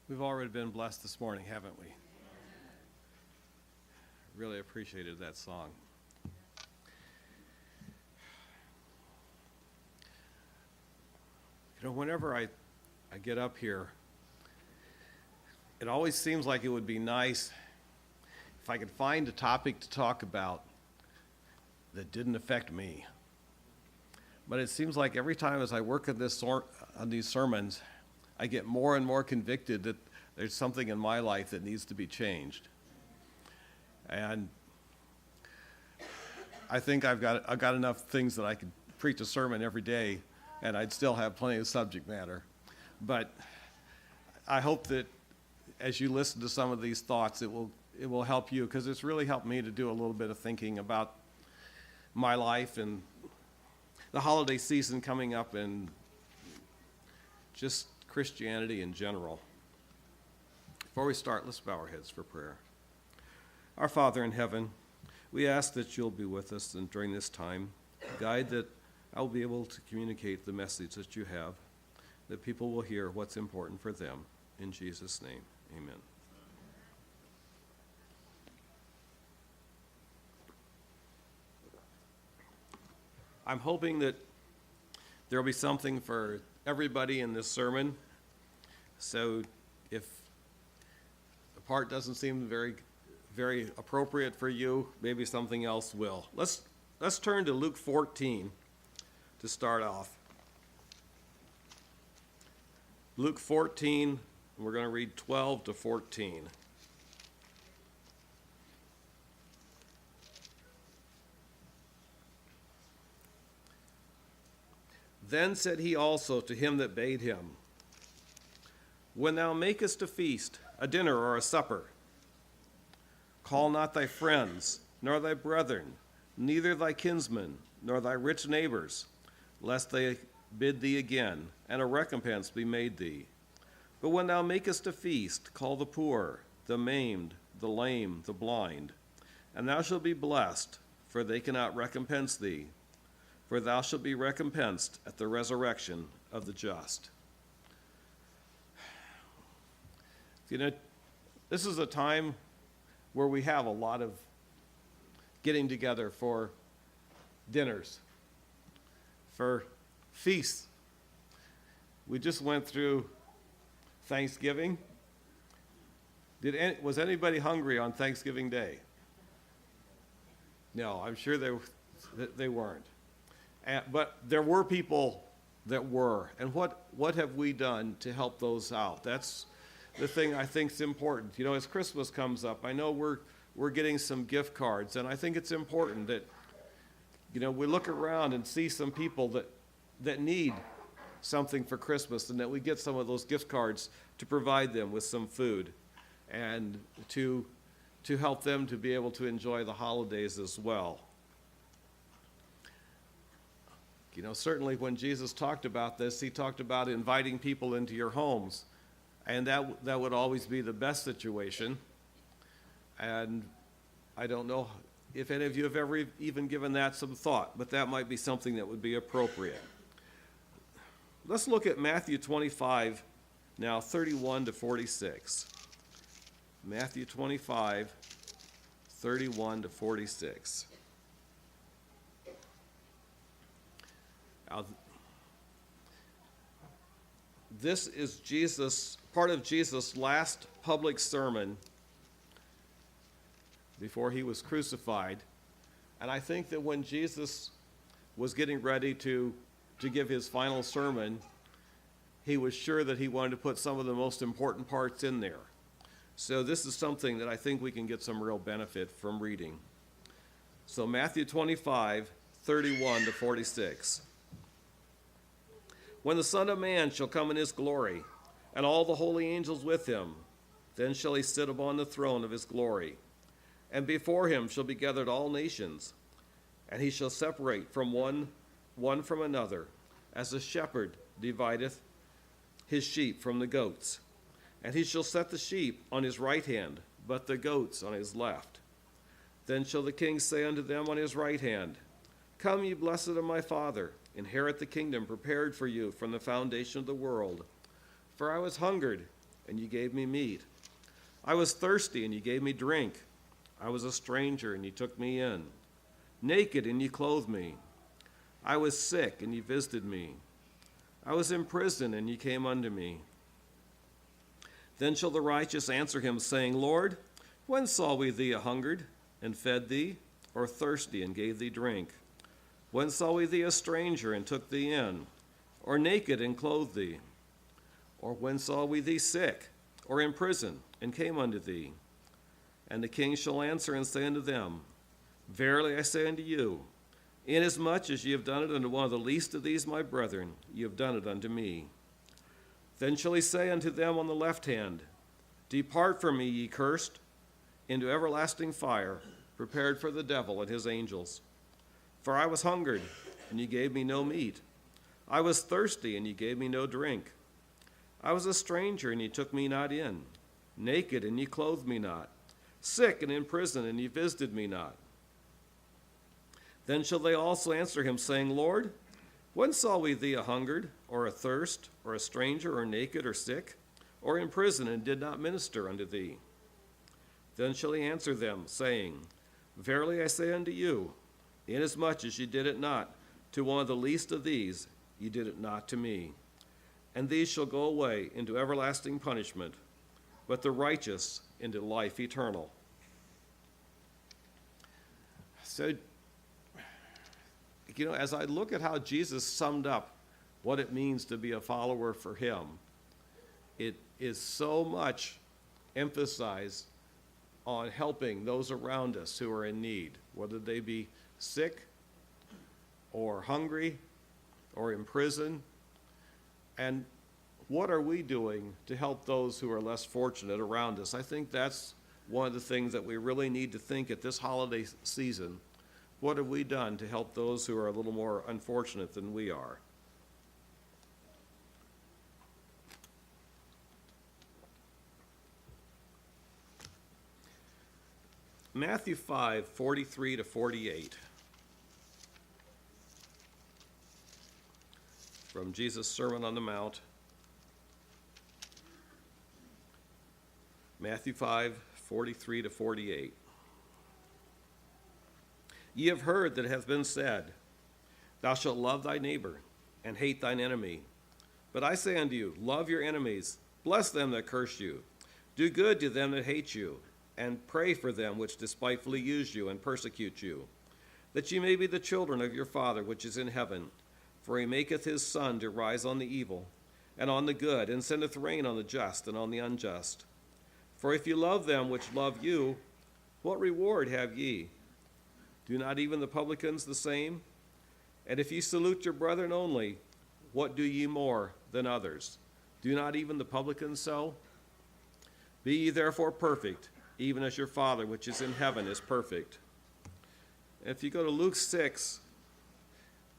We've already been blessed this morning, haven't we? Really appreciated that song. You know, whenever I get up here, it always seems like it would be nice if I could find a topic to talk about that didn't affect me. But it seems like every time as I work on these sermons, I get more and more convicted that there's something in my life that needs to be changed. And I think I've got enough things that I could preach a sermon every day, and I'd still have plenty of subject matter. But I hope that as you listen to some of these thoughts, it will help you, because it's really helped me to do a little bit of thinking about my life and the holiday season coming up and just Christianity in general. Before we start, let's bow our heads for prayer. Our Father in heaven, we ask that you'll be with us and during this time. Guide that I'll be able to communicate the message that you have, that people will hear what's important for them. In Jesus' name, amen. I'm hoping that there will be something for everybody in this sermon. So if the part doesn't seem very appropriate for you, maybe something else will. Let's turn to Luke 14 to start off. Luke 14, we're going to read 12 to 14. Then said he also to him that bade him, When thou makest a feast, a dinner or a supper, call not thy friends, nor thy brethren, neither thy kinsmen, nor thy rich neighbors, lest they bid thee again, and a recompense be made thee. But when thou makest a feast, call the poor, the maimed, the lame, the blind, and thou shalt be blessed, for they cannot recompense thee. For thou shalt be recompensed at the resurrection of the just. You know, this is a time where we have a lot of getting together for dinners, for feasts. We just went through Thanksgiving. Was anybody hungry on Thanksgiving Day? No, I'm sure they weren't. But there were people that were. And what have we done to help those out? That's the thing I think is important. You know, as Christmas comes up, I know we're getting some gift cards, and I think it's important that, you know, we look around and see some people that need something for Christmas, and that we get some of those gift cards to provide them with some food and to help them to be able to enjoy the holidays as well. You know, certainly when Jesus talked about this, he talked about inviting people into your homes, and that would always be the best situation. And I don't know if any of you have ever even given that some thought, but that might be something that would be appropriate. Let's look at Matthew 25, now 31 to 46. Matthew 25, 31 to 46. Now, this is part of Jesus' last public sermon before he was crucified. And I think that when Jesus was getting ready to give his final sermon, he was sure that he wanted to put some of the most important parts in there. So this is something that I think we can get some real benefit from reading. So Matthew 25, 31 to 46. When the Son of Man shall come in his glory, and all the holy angels with him, then shall he sit upon the throne of his glory. And before him shall be gathered all nations, and he shall separate from one from another, as a shepherd divideth his sheep from the goats. And he shall set the sheep on his right hand, but the goats on his left. Then shall the king say unto them on his right hand, Come, ye blessed of my Father, inherit the kingdom prepared for you from the foundation of the world. For I was hungered, and you gave me meat. I was thirsty, and you gave me drink. I was a stranger, and you took me in. Naked, and you clothed me. I was sick, and you visited me. I was in prison, and you came unto me. Then shall the righteous answer him, saying, Lord, when saw we thee a hungered, and fed thee, or thirsty, and gave thee drink? When saw we thee a stranger, and took thee in, or naked, and clothed thee? Or when saw we thee sick, or in prison, and came unto thee? And the king shall answer and say unto them, Verily I say unto you, inasmuch as ye have done it unto one of the least of these my brethren, ye have done it unto me. Then shall he say unto them on the left hand, Depart from me, ye cursed, into everlasting fire, prepared for the devil and his angels. For I was hungered, and ye gave me no meat. I was thirsty, and ye gave me no drink. I was a stranger, and ye took me not in. Naked, and ye clothed me not. Sick and in prison, and ye visited me not. Then shall they also answer him, saying, Lord, when saw we thee a hungered, or athirst, or a stranger, or naked, or sick, or in prison, and did not minister unto thee? Then shall he answer them, saying, Verily I say unto you, inasmuch as ye did it not to one of the least of these, ye did it not to me. And these shall go away into everlasting punishment, but the righteous into life eternal. So, as I look at how Jesus summed up what it means to be a follower for him, it is so much emphasized on helping those around us who are in need, whether they be sick or hungry or in prison. And what are we doing to help those who are less fortunate around us? I think that's one of the things that we really need to think at this holiday season. What have we done to help those who are a little more unfortunate than we are? Matthew 5, 43 to 48. From Jesus' Sermon on the Mount. Matthew 5, 43 to 48. Ye have heard that it hath been said, Thou shalt love thy neighbor, and hate thine enemy. But I say unto you, love your enemies, bless them that curse you, do good to them that hate you, and pray for them which despitefully use you and persecute you, that ye may be the children of your Father which is in heaven. For he maketh his sun to rise on the evil, and on the good, and sendeth rain on the just and on the unjust. For if you love them which love you, what reward have ye? Do not even the publicans the same? And if ye salute your brethren only, what do ye more than others? Do not even the publicans so? Be ye therefore perfect, even as your Father which is in heaven is perfect. If you go to Luke 6,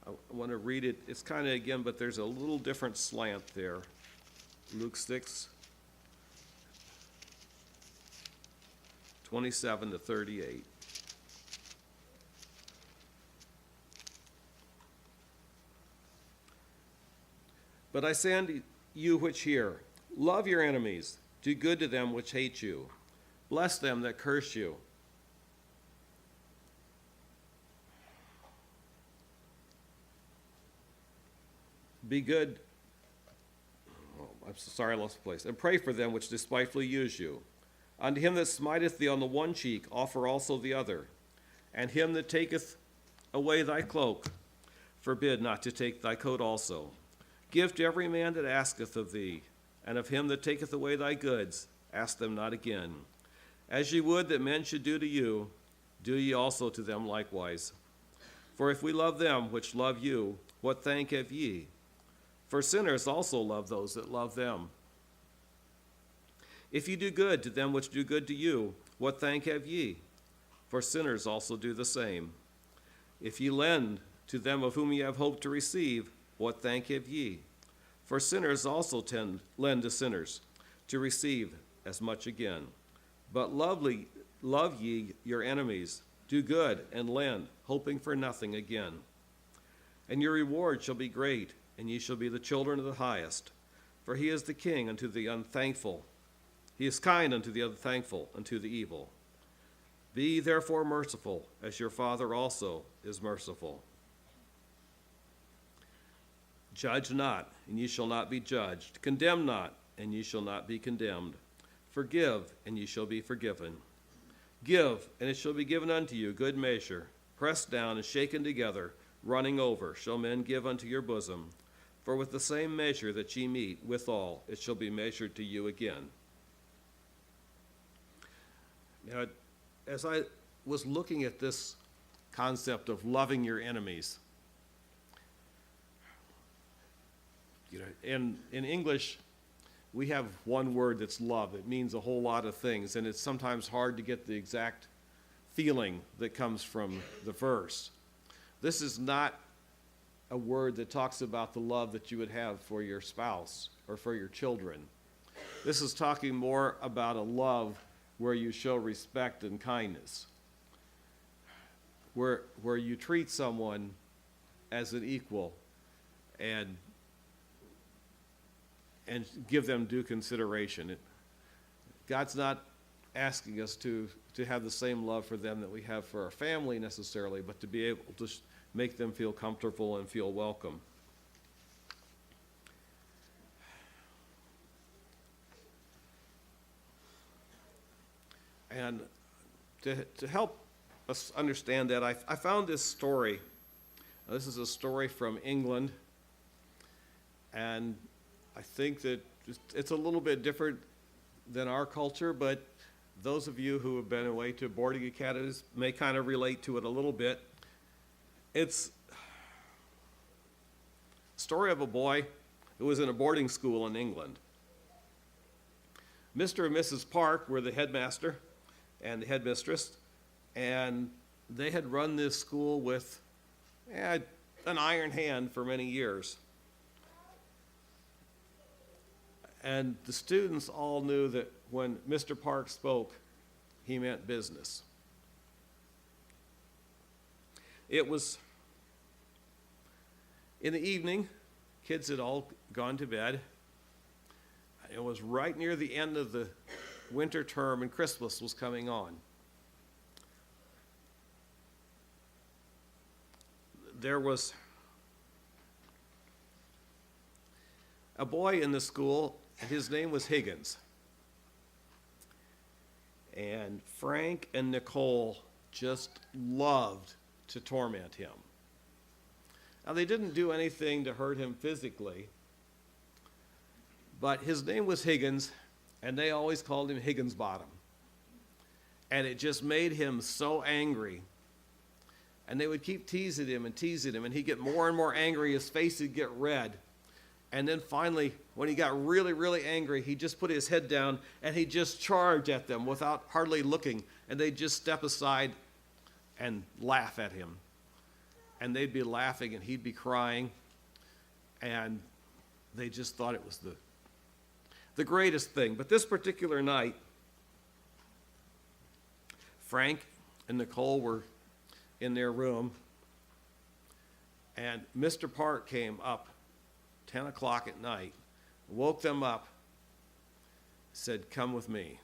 I want to read it. It's kind of again, but there's a little different slant there. Luke 6, 27 to 38. But I say unto you which hear, love your enemies, do good to them which hate you, bless them that curse you. Be good. Oh, I'm sorry, I lost the place. And pray for them which despitefully use you. Unto him that smiteth thee on the one cheek, offer also the other. And him that taketh away thy cloak, forbid not to take thy coat also. Give to every man that asketh of thee, and of him that taketh away thy goods, ask them not again. As ye would that men should do to you, do ye also to them likewise. For if we love them which love you, what thank have ye? For sinners also love those that love them. If ye do good to them which do good to you, what thank have ye? For sinners also do the same. If ye lend to them of whom ye have hoped to receive, what thank have ye? For sinners also lend to sinners, to receive as much again. But love ye your enemies, do good and lend, hoping for nothing again. And your reward shall be great, and ye shall be the children of the highest. For he is the king unto the unthankful He is kind unto the unthankful and to the evil. Be therefore merciful, as your Father also is merciful. Judge not, and ye shall not be judged. Condemn not, and ye shall not be condemned. Forgive, and ye shall be forgiven. Give, and it shall be given unto you, good measure, pressed down and shaken together, running over, shall men give unto your bosom. For with the same measure that ye mete withal, it shall be measured to you again. Now, as I was looking at this concept of loving your enemies, in English, we have one word that's love. It means a whole lot of things, and it's sometimes hard to get the exact feeling that comes from the verse. This is not a word that talks about the love that you would have for your spouse or for your children. This is talking more about a love where you show respect and kindness, where you treat someone as an equal and give them due consideration. God's not asking us to have the same love for them that we have for our family necessarily, but to be able to make them feel comfortable and feel welcome. And to help us understand that, I found this story. This is a story from England, and I think that it's a little bit different than our culture, but those of you who have been away to boarding academies may kind of relate to it a little bit. It's a story of a boy who was in a boarding school in England. Mr. and Mrs. Park were the headmaster and the headmistress, and they had run this school with an iron hand for many years. And the students all knew that when Mr. Park spoke, he meant business. It was in the evening, kids had all gone to bed. It was right near the end of the winter term, and Christmas was coming on. There was a boy in the school, and his name was Higgins. And Frank and Nicole just loved to torment him. Now, they didn't do anything to hurt him physically, but his name was Higgins, and they always called him Higginsbottom. And it just made him so angry. And they would keep teasing him, and he'd get more and more angry. His face would get red. And then finally, when he got really, really angry, he just put his head down and he just charged at them without hardly looking. And they'd just step aside and laugh at him. And they'd be laughing and he'd be crying. And they just thought it was the greatest thing. But this particular night, Frank and Nicole were in their room. And Mr. Park came up 10 o'clock at night, woke them up, said, "Come with me."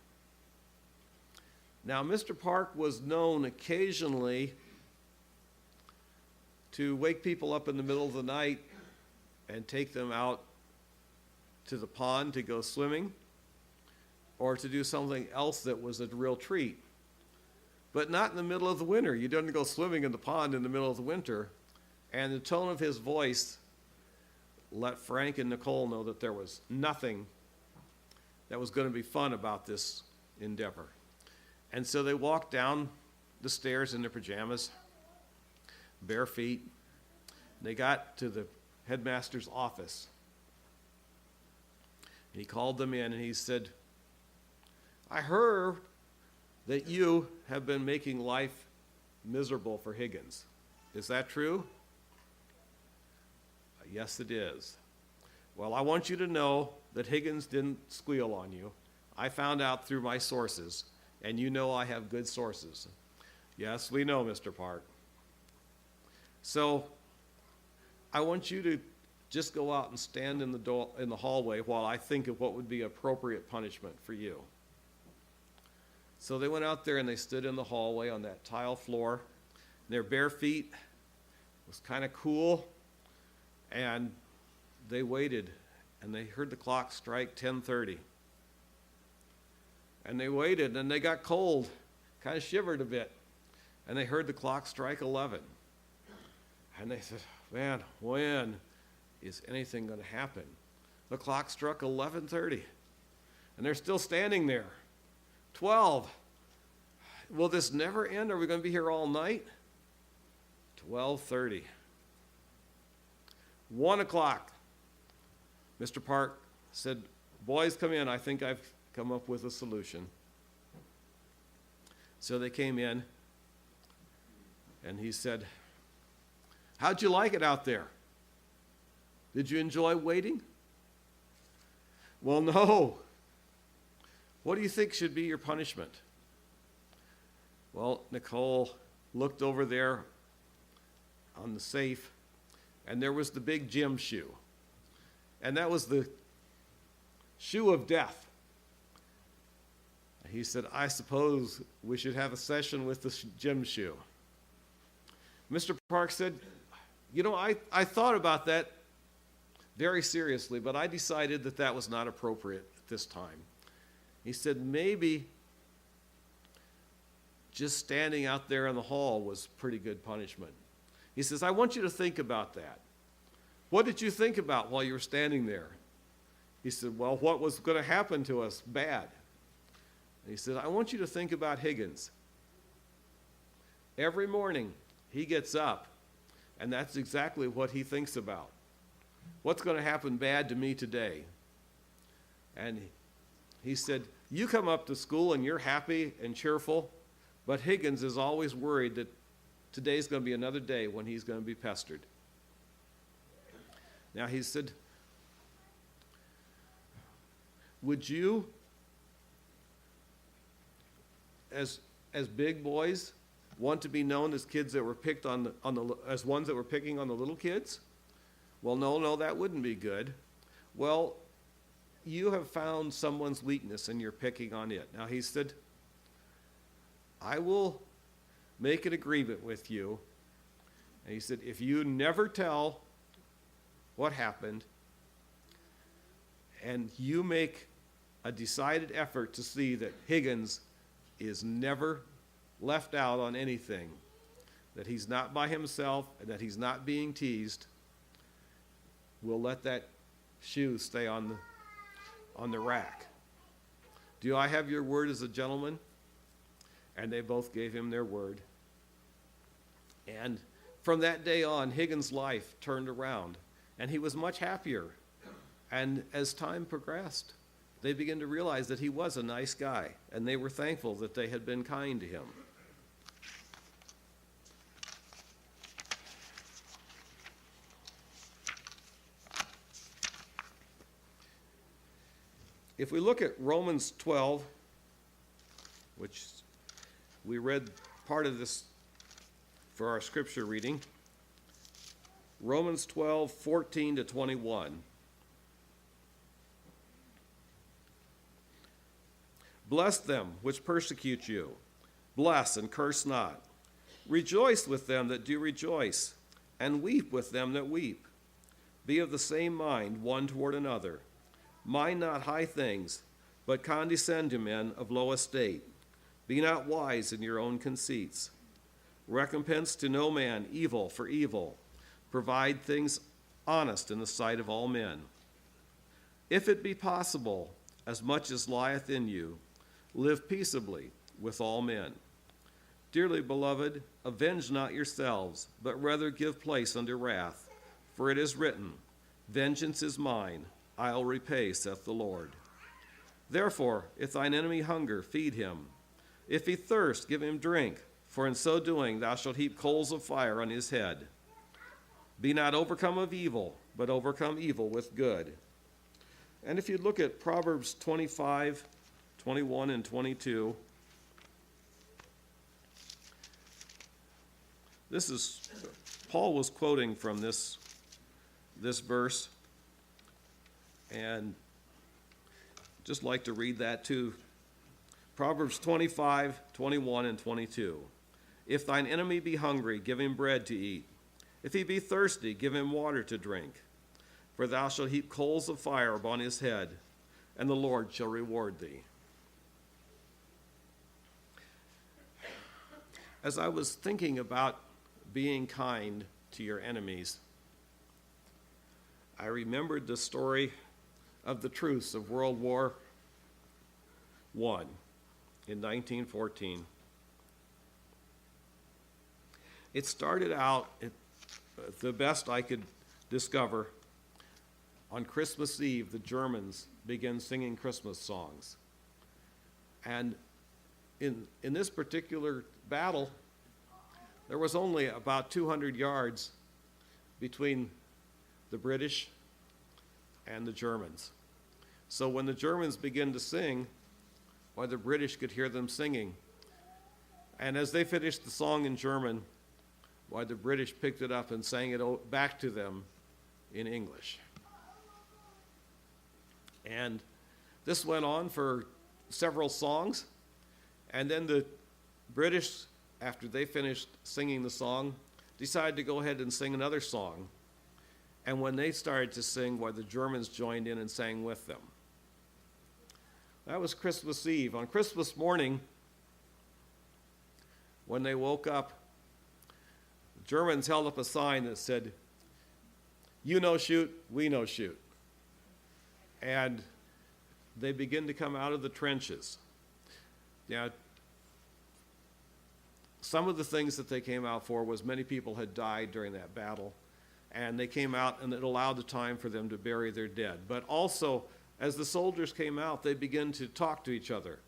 Now, Mr. Park was known occasionally to wake people up in the middle of the night and take them out to the pond to go swimming or to do something else that was a real treat. But not in the middle of the winter. You don't go swimming in the pond in the middle of the winter. And the tone of his voice let Frank and Nicole know that there was nothing that was going to be fun about this endeavor. And so they walked down the stairs in their pajamas, bare feet. They got to the headmaster's office. He called them in and he said, "I heard that you have been making life miserable for Higgins. Is that true?" "Yes, it is." "Well, I want you to know that Higgins didn't squeal on you. I found out through my sources, and you know I have good sources." "Yes, we know, Mr. Park." "So I want you to just go out and stand in the hallway while I think of what would be appropriate punishment for you." So they went out there and they stood in the hallway on that tile floor. Their bare feet was kind of cool, and they waited, and they heard the clock strike 10:30. And they waited, and they got cold, kind of shivered a bit, and they heard the clock strike 11. And they said, man, when is anything going to happen? The clock struck 11:30, and they're still standing there. 12. Will this never end? Are we going to be here all night? 12:30. 1 o'clock. Mr. Park said, boys, come in. I think I've come up with a solution. So they came in, and he said, how'd you like it out there? Did you enjoy waiting? Well, no. What do you think should be your punishment? Well, Nicole looked over there on the safe, and there was the big gym shoe. And that was the shoe of death. He said, I suppose we should have a session with the gym shoe. Mr. Park said, you know, I thought about that very seriously, but I decided that that was not appropriate at this time. He said, maybe just standing out there in the hall was pretty good punishment. He says, I want you to think about that. What did you think about while you were standing there? He said, well, what was going to happen to us bad? And he said, I want you to think about Higgins. Every morning he gets up, and that's exactly what he thinks about. What's going to happen bad to me today? And he said, you come up to school and you're happy and cheerful, but Higgins is always worried that today's going to be another day when he's going to be pestered. Now he said, would you, as big boys, want to be known as kids that were picked as ones that were picking on the little kids? Well, no, that wouldn't be good. Well, you have found someone's weakness and you're picking on it. Now he said, I will make an agreement with you. And he said, if you never tell what happened, and you make a decided effort to see that Higgins is never left out on anything, that he's not by himself and that he's not being teased, we'll let that shoe stay on the rack. Do I have your word as a gentleman? And they both gave him their word. And from that day on, Higgins' life turned around, and he was much happier. And as time progressed, they began to realize that he was a nice guy, and they were thankful that they had been kind to him. If we look at Romans 12, which we read part of this for our scripture reading, Romans 12, 14 to 21. Bless them which persecute you. Bless and curse not. Rejoice with them that do rejoice, and weep with them that weep. Be of the same mind one toward another. Mind not high things, but condescend to men of low estate. Be not wise in your own conceits. Recompense to no man evil for evil. Provide things honest in the sight of all men. If it be possible, as much as lieth in you, live peaceably with all men. Dearly beloved, avenge not yourselves, but rather give place unto wrath. For it is written, Vengeance is mine, I'll repay, saith the Lord. Therefore, if thine enemy hunger, feed him. If he thirst, give him drink, for in so doing thou shalt heap coals of fire on his head. Be not overcome of evil, but overcome evil with good. And if you look at Proverbs 25, 21, and 22, Paul was quoting from this verse, and just like to read that too. Proverbs 25, 21, and 22. If thine enemy be hungry, give him bread to eat. If he be thirsty, give him water to drink. For thou shalt heap coals of fire upon his head, and the Lord shall reward thee. As I was thinking about being kind to your enemies, I remembered the story of the truce of World War I in 1914. It started out, the best I could discover, on Christmas Eve, the Germans began singing Christmas songs. And in this particular battle, there was only about 200 yards between the British and the Germans. So when the Germans began to sing, why, the British could hear them singing. And as they finished the song in German, why, the British picked it up and sang it back to them in English. And this went on for several songs. And then the British, after they finished singing the song, decided to go ahead and sing another song. And when they started to sing, why, the Germans joined in and sang with them. That was Christmas Eve. On Christmas morning, when they woke up, the Germans held up a sign that said, "You no shoot, we no shoot." And they begin to come out of the trenches. Now, some of the things that they came out for was many people had died during that battle, and they came out and it allowed the time for them to bury their dead. But also, as the soldiers came out, they began to talk to each other.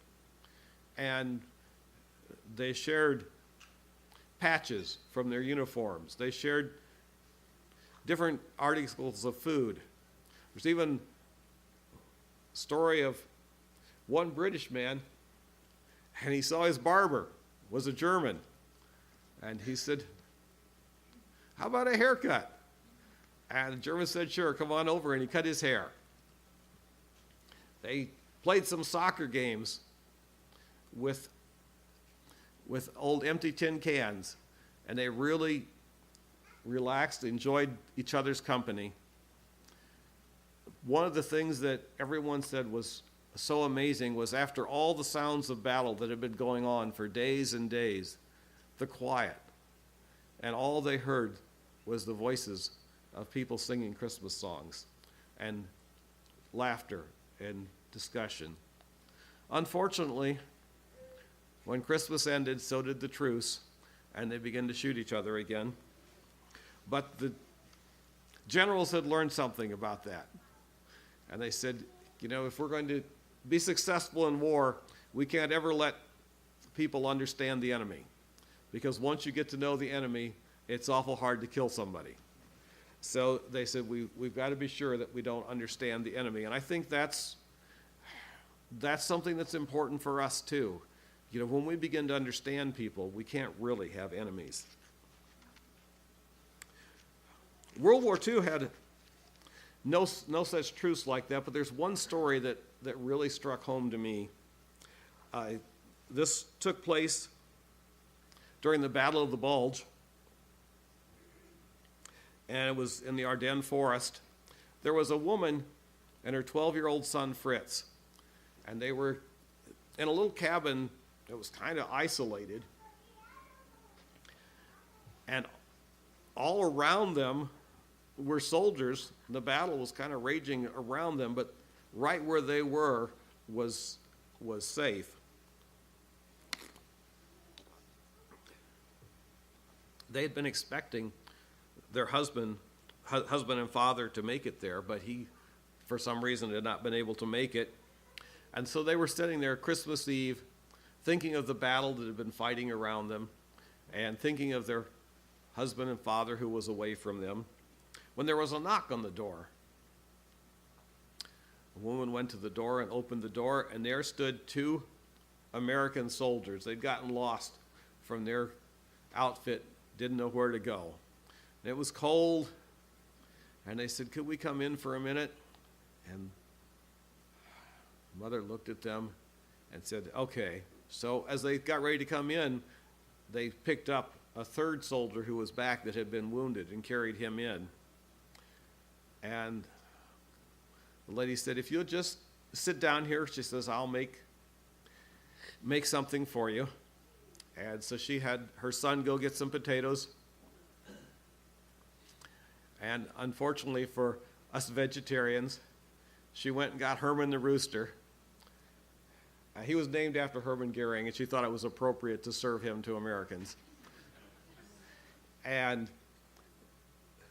And they shared patches from their uniforms. They shared different articles of food. There's even a story of one British man, and he saw his barber was a German. And he said, "How about a haircut?" And the German said, "Sure, come on over," and he cut his hair. They played some soccer games with old empty tin cans, and they really relaxed, enjoyed each other's company. One of the things that everyone said was so amazing was, after all the sounds of battle that had been going on for days and days, the quiet, and all they heard was the voices of people singing Christmas songs and laughter and discussion. Unfortunately, when Christmas ended, so did the truce, and they began to shoot each other again. But the generals had learned something about that. And they said, if we're going to be successful in war, we can't ever let people understand the enemy. Because once you get to know the enemy, it's awful hard to kill somebody. So they said, we've got to be sure that we don't understand the enemy. And I think that's something that's important for us too. When we begin to understand people, we can't really have enemies. World War II had no such truce like that, but there's one story that really struck home to me. This took place during the Battle of the Bulge, and it was in the Ardennes forest. There was a woman and her 12-year-old son, Fritz, and they were in a little cabin that was kind of isolated, and all around them were soldiers. The battle was kind of raging around them, but right where they were was safe. They had been expecting their husband and father to make it there, but he, for some reason, had not been able to make it. And so they were sitting there Christmas Eve, thinking of the battle that had been fighting around them, and thinking of their husband and father who was away from them, when there was a knock on the door. A woman went to the door and opened the door, and there stood two American soldiers. They'd gotten lost from their outfit, didn't know where to go. And it was cold, and they said, "Could we come in for a minute?" And Mother looked at them and said, okay. So as they got ready to come in, they picked up a third soldier who was back that had been wounded and carried him in. And the lady said, if you'll just sit down here, she says, I'll make something for you. And so she had her son go get some potatoes. And unfortunately for us vegetarians, she went and got Herman the rooster. He was named after Herman Goering, and she thought it was appropriate to serve him to Americans. And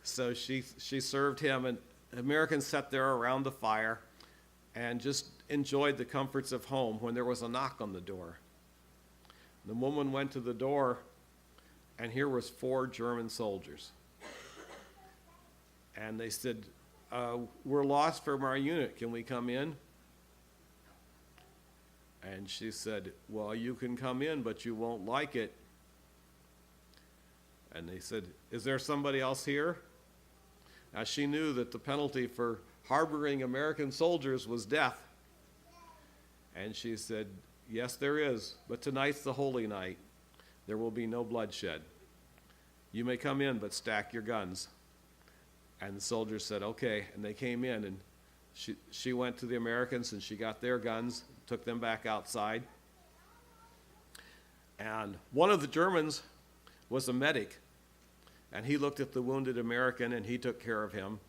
so she served him, and Americans sat there around the fire and just enjoyed the comforts of home when there was a knock on the door. The woman went to the door, and here was 4 German soldiers. And they said, we're lost from our unit. Can we come in? And she said, well, you can come in, but you won't like it. And they said, is there somebody else here? Now, she knew that the penalty for harboring American soldiers was death. And she said, yes, there is, but tonight's the holy night. There will be no bloodshed. You may come in, but stack your guns. And the soldiers said, okay. And they came in, and she went to the Americans, and she got their guns, took them back outside. And one of the Germans was a medic, and he looked at the wounded American, and he took care of him.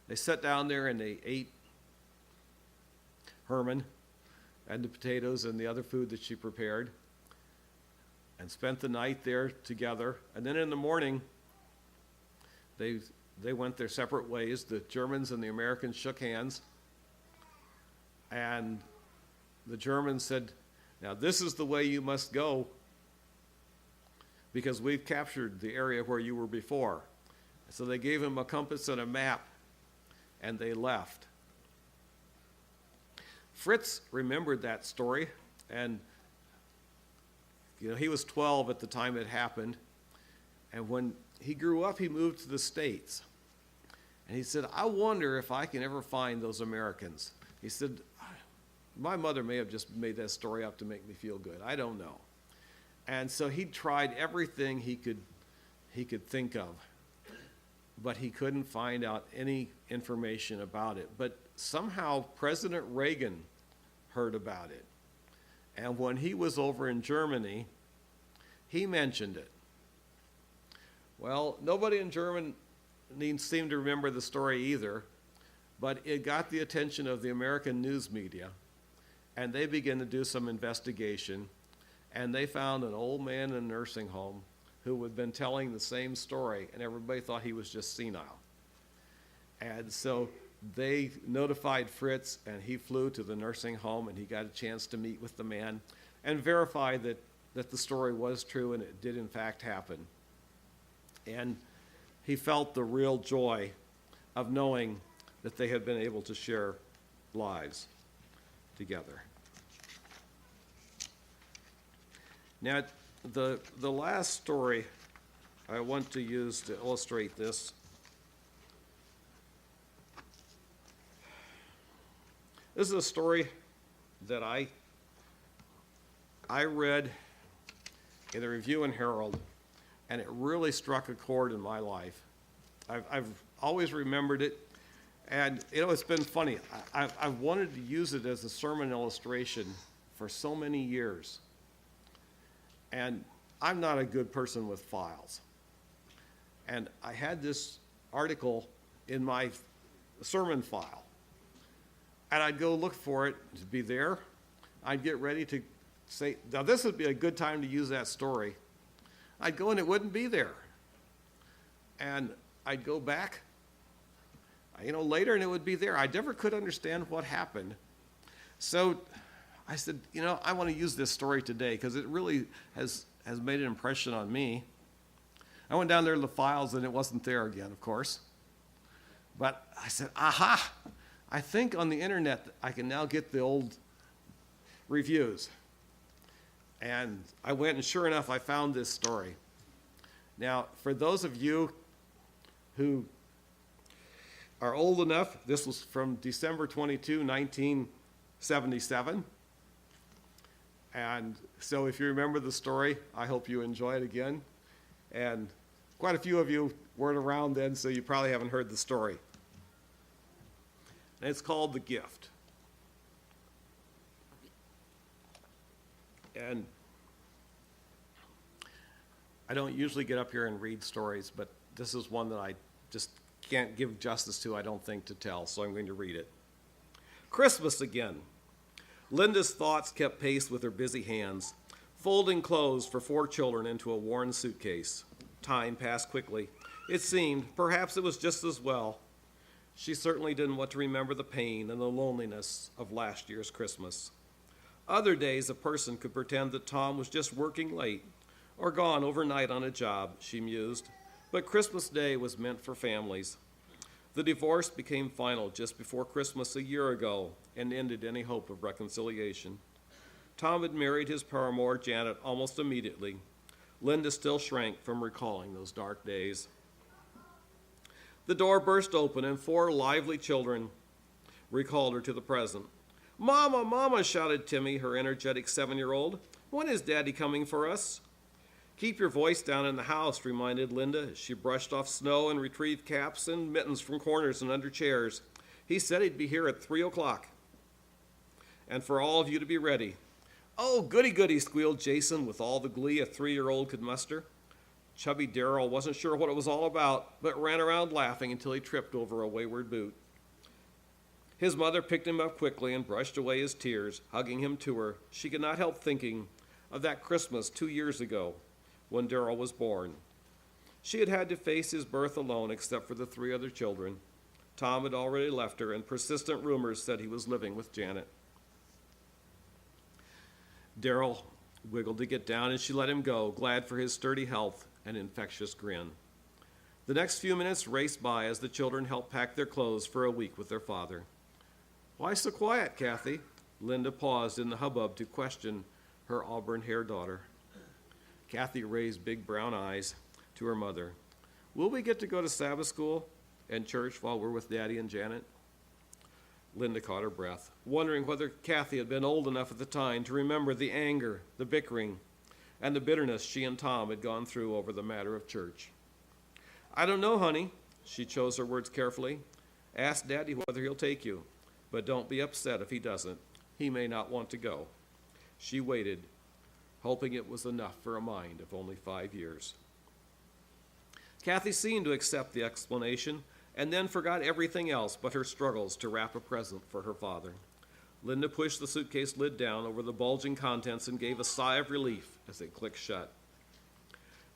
They sat down there, and they ate Herman and the potatoes and the other food that she prepared, and spent the night there together. And then in the morning, they went their separate ways. The Germans and the Americans shook hands, and the Germans said, now this is the way you must go, because we've captured the area where you were before. So they gave him a compass and a map, and they left. Fritz remembered that story, and he was 12 at the time it happened, and when he grew up, he moved to the States. And he said, I wonder if I can ever find those Americans. He said, my mother may have just made that story up to make me feel good. I don't know. And so he tried everything he could think of, but he couldn't find out any information about it. But somehow President Reagan heard about it. And when he was over in Germany, he mentioned it. Well, nobody in Germany seemed to remember the story either, but it got the attention of the American news media, and they began to do some investigation, and they found an old man in a nursing home who had been telling the same story, and everybody thought he was just senile. And so they notified Fritz, and he flew to the nursing home, and he got a chance to meet with the man and verify that the story was true and it did in fact happen. And he felt the real joy of knowing that they had been able to share lives together. Now, the last story I want to use to illustrate this is a story that I read in the Review and Herald, and it really struck a chord in my life. I've always remembered it, and it's been funny. I've wanted to use it as a sermon illustration for so many years, and I'm not a good person with files. And I had this article in my sermon file, and I'd go look for it to be there. I'd get ready to say, now this would be a good time to use that story. I'd go and it wouldn't be there. And I'd go back, later, and it would be there. I never could understand what happened. So I said, I want to use this story today because it really has made an impression on me. I went down there to the files, and it wasn't there again, of course. But I said, aha, I think on the internet I can now get the old reviews. And I went, and sure enough, I found this story. Now, for those of you who are old enough, this was from December 22, 1977. And so if you remember the story, I hope you enjoy it again. And quite a few of you weren't around then, so you probably haven't heard the story. And it's called The Gift. And I don't usually get up here and read stories, but this is one that I just can't give justice to, I don't think, to tell, so I'm going to read it. Christmas again. Linda's thoughts kept pace with her busy hands, folding clothes for 4 children into a worn suitcase. Time passed quickly. It seemed, perhaps it was just as well. She certainly didn't want to remember the pain and the loneliness of last year's Christmas. Other days, a person could pretend that Tom was just working late or gone overnight on a job, she mused. But Christmas Day was meant for families. The divorce became final just before Christmas a year ago and ended any hope of reconciliation. Tom had married his paramour, Janet, almost immediately. Linda still shrank from recalling those dark days. The door burst open and 4 lively children recalled her to the present. "Mama, Mama," shouted Timmy, her energetic 7-year-old. "When is Daddy coming for us?" "Keep your voice down in the house," reminded Linda as she brushed off snow and retrieved caps and mittens from corners and under chairs. "He said he'd be here at 3 o'clock. And for all of you to be ready." "Oh, goody, goody," squealed Jason with all the glee a 3-year-old could muster. Chubby Darrell wasn't sure what it was all about, but ran around laughing until he tripped over a wayward boot. His mother picked him up quickly and brushed away his tears, hugging him to her. She could not help thinking of that Christmas 2 years ago when Darrell was born. She had had to face his birth alone except for the 3 other children. Tom had already left her, and persistent rumors said he was living with Janet. Darrell wiggled to get down, and she let him go, glad for his sturdy health and infectious grin. The next few minutes raced by as the children helped pack their clothes for a week with their father. "Why so quiet, Kathy?" Linda paused in the hubbub to question her auburn-haired daughter. Kathy raised big brown eyes to her mother. "Will we get to go to Sabbath school and church while we're with Daddy and Janet?" Linda caught her breath, wondering whether Kathy had been old enough at the time to remember the anger, the bickering, and the bitterness she and Tom had gone through over the matter of church. "I don't know, honey." She chose her words carefully. "Ask Daddy whether he'll take you, but don't be upset if he doesn't. He may not want to go." She waited, hoping it was enough for a mind of only 5 years. Kathy seemed to accept the explanation and then forgot everything else but her struggles to wrap a present for her father. Linda pushed the suitcase lid down over the bulging contents and gave a sigh of relief as it clicked shut.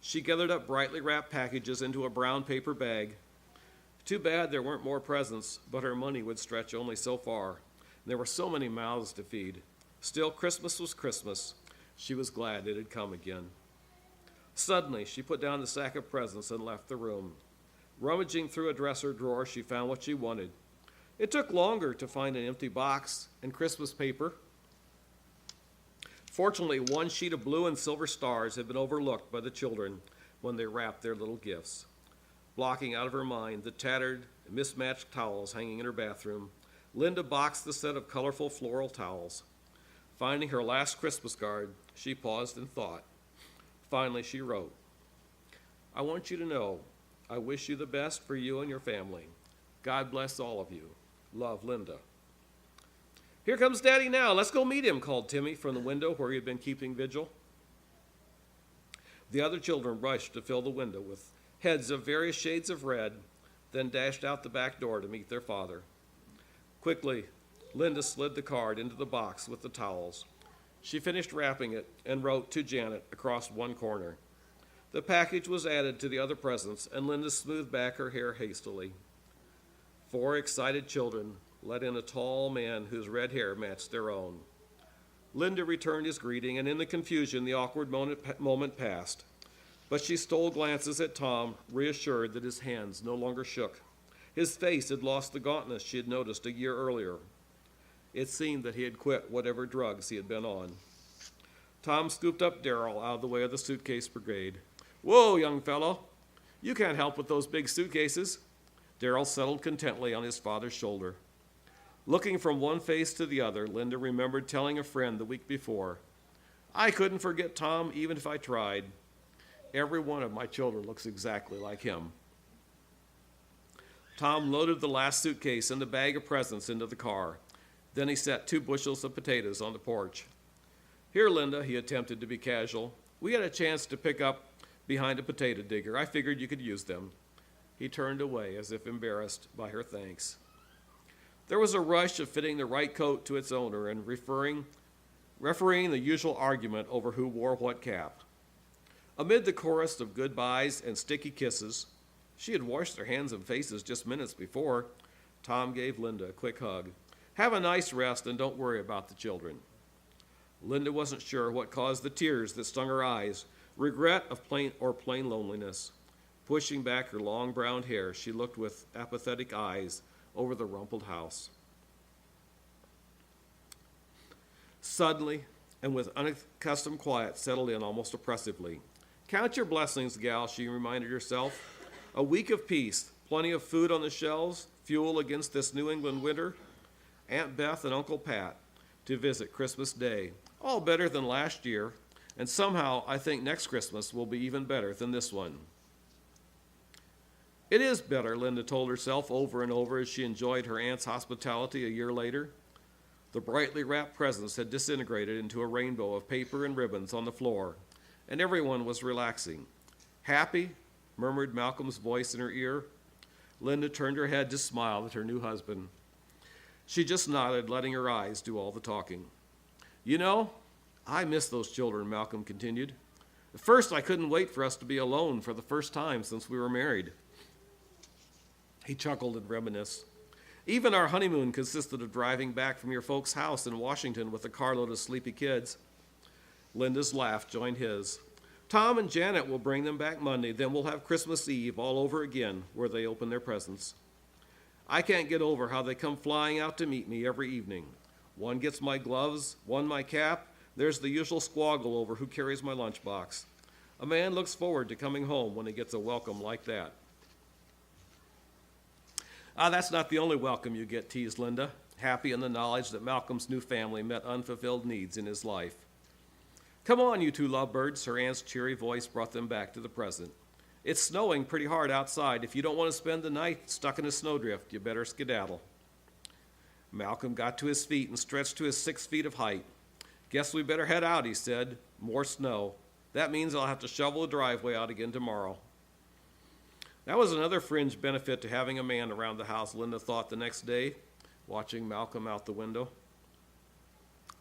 She gathered up brightly wrapped packages into a brown paper bag. Too bad there weren't more presents, but her money would stretch only so far. There were so many mouths to feed. Still, Christmas was Christmas. She was glad it had come again. Suddenly, she put down the sack of presents and left the room. Rummaging through a dresser drawer, she found what she wanted. It took longer to find an empty box and Christmas paper. Fortunately, one sheet of blue and silver stars had been overlooked by the children when they wrapped their little gifts. Blocking out of her mind the tattered, mismatched towels hanging in her bathroom, Linda boxed the set of colorful floral towels. Finding her last Christmas card, she paused and thought. Finally, she wrote, "I want you to know I wish you the best for you and your family. God bless all of you. Love, Linda." "Here comes Daddy now. Let's go meet him," called Timmy from the window where he had been keeping vigil. The other children rushed to fill the window with heads of various shades of red, then dashed out the back door to meet their father. Quickly, Linda slid the card into the box with the towels. She finished wrapping it and wrote to Janet across one corner. The package was added to the other presents, and Linda smoothed back her hair hastily. 4 excited children let in a tall man whose red hair matched their own. Linda returned his greeting, and in the confusion, the awkward moment passed. But she stole glances at Tom, reassured that his hands no longer shook. His face had lost the gauntness she had noticed a year earlier. It seemed that he had quit whatever drugs he had been on. Tom scooped up Darrell out of the way of the suitcase brigade. "Whoa, young fellow, you can't help with those big suitcases." Darrell settled contentedly on his father's shoulder. Looking from one face to the other, Linda remembered telling a friend the week before I couldn't forget Tom even if I tried. Every one of my children looks exactly like him. Tom loaded the last suitcase and the bag of presents into the car. Then he set 2 bushels of potatoes on the porch. Here, Linda, he attempted to be casual. We had a chance to pick up behind a potato digger. I figured you could use them. He turned away as if embarrassed by her thanks. There was a rush of fitting the right coat to its owner and refereeing the usual argument over who wore what cap. Amid the chorus of goodbyes and sticky kisses, she had washed their hands and faces just minutes before, Tom gave Linda a quick hug. Have a nice rest and don't worry about the children. Linda wasn't sure what caused the tears that stung her eyes, regret of plain loneliness. Pushing back her long brown hair, she looked with apathetic eyes over the rumpled house. Suddenly, and with unaccustomed quiet, settled in almost oppressively. Count your blessings, gal, she reminded herself. A week of peace, plenty of food on the shelves, fuel against this New England winter, Aunt Beth and Uncle Pat to visit Christmas Day. All better than last year, and somehow I think next Christmas will be even better than this one. It is better, Linda told herself over and over as she enjoyed her aunt's hospitality a year later. The brightly wrapped presents had disintegrated into a rainbow of paper and ribbons on the floor, and everyone was relaxing. Happy, murmured Malcolm's voice in her ear. Linda turned her head to smile at her new husband. She just nodded, letting her eyes do all the talking. You know, I miss those children, Malcolm continued. At first, I couldn't wait for us to be alone for the first time since we were married. He chuckled and reminisced. Even our honeymoon consisted of driving back from your folks' house in Washington with a carload of sleepy kids. Linda's laugh joined his. Tom and Janet will bring them back Monday, then we'll have Christmas Eve all over again, where they open their presents. I can't get over how they come flying out to meet me every evening. One gets my gloves, one my cap. There's the usual squabble over who carries my lunchbox. A man looks forward to coming home when he gets a welcome like that. That's not the only welcome you get, teased Linda, happy in the knowledge that Malcolm's new family met unfulfilled needs in his life. Come on, you 2 lovebirds, her aunt's cheery voice brought them back to the present. It's snowing pretty hard outside. If you don't want to spend the night stuck in a snowdrift, you better skedaddle. Malcolm got to his feet and stretched to his 6 feet of height. Guess we better head out, he said. More snow. That means I'll have to shovel the driveway out again tomorrow. That was another fringe benefit to having a man around the house, Linda thought the next day, watching Malcolm out the window.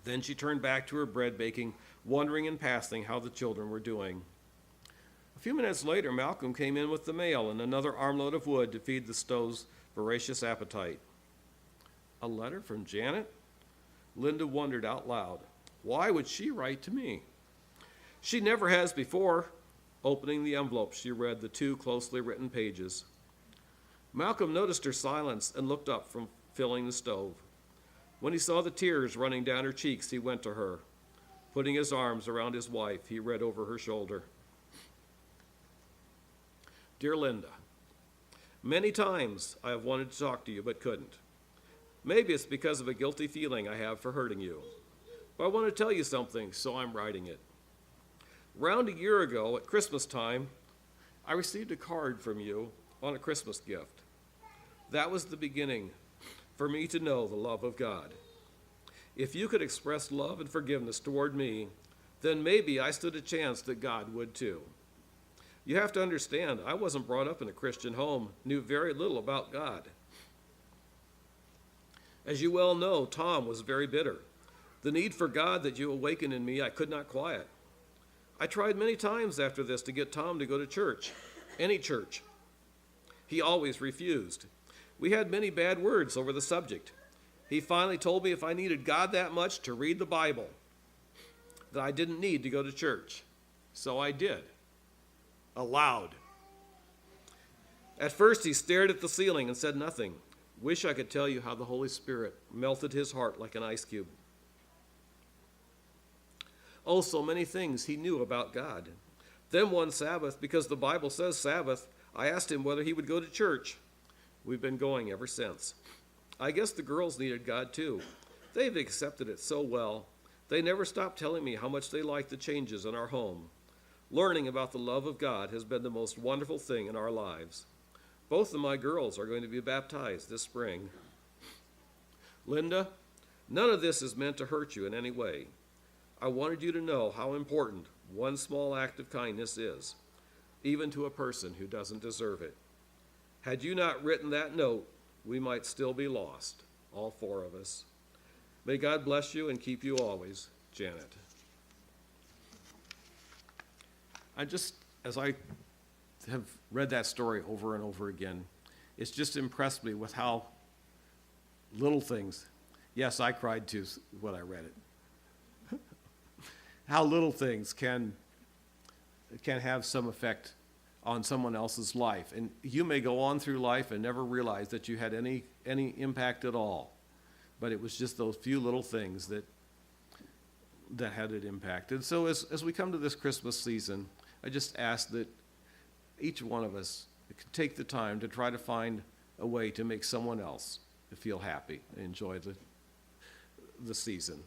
Then she turned back to her bread baking, wondering in passing how the children were doing. A few minutes later, Malcolm came in with the mail and another armload of wood to feed the stove's voracious appetite. A letter from Janet? Linda wondered out loud. Why would she write to me? She never has before. Opening the envelope, she read the 2 closely written pages. Malcolm noticed her silence and looked up from filling the stove. When he saw the tears running down her cheeks, he went to her. Putting his arms around his wife, he read over her shoulder. Dear Linda, many times I have wanted to talk to you but couldn't. Maybe it's because of a guilty feeling I have for hurting you. But I want to tell you something, so I'm writing it. Around a year ago, at Christmas time, I received a card from you on a Christmas gift. That was the beginning for me to know the love of God. If you could express love and forgiveness toward me, then maybe I stood a chance that God would too. You have to understand, I wasn't brought up in a Christian home, knew very little about God. As you well know, Tom was very bitter. The need for God that you awakened in me, I could not quiet. I tried many times after this to get Tom to go to church, any church. He always refused. We had many bad words over the subject. He finally told me if I needed God that much to read the Bible, that I didn't need to go to church. So I did. Aloud. At first he stared at the ceiling and said nothing. Wish I could tell you how the Holy Spirit melted his heart like an ice cube. Oh, so many things he knew about God. Then one Sabbath, because the Bible says Sabbath, I asked him whether he would go to church. We've been going ever since. I guess the girls needed God too. They've accepted it so well. They never stop telling me how much they like the changes in our home. Learning about the love of God has been the most wonderful thing in our lives. Both of my girls are going to be baptized this spring. Linda, none of this is meant to hurt you in any way. I wanted you to know how important one small act of kindness is, even to a person who doesn't deserve it. Had you not written that note, we might still be lost, all four of us. May God bless you and keep you always, Janet. As I have read that story over and over again, it's just impressed me with how little things, yes, I cried too when I read it, how little things can have some effect on someone else's life. And you may go on through life and never realize that you had any impact at all. But it was just those few little things that had it impacted. So as we come to this Christmas season, I just ask that each one of us could take the time to try to find a way to make someone else feel happy and enjoy the season.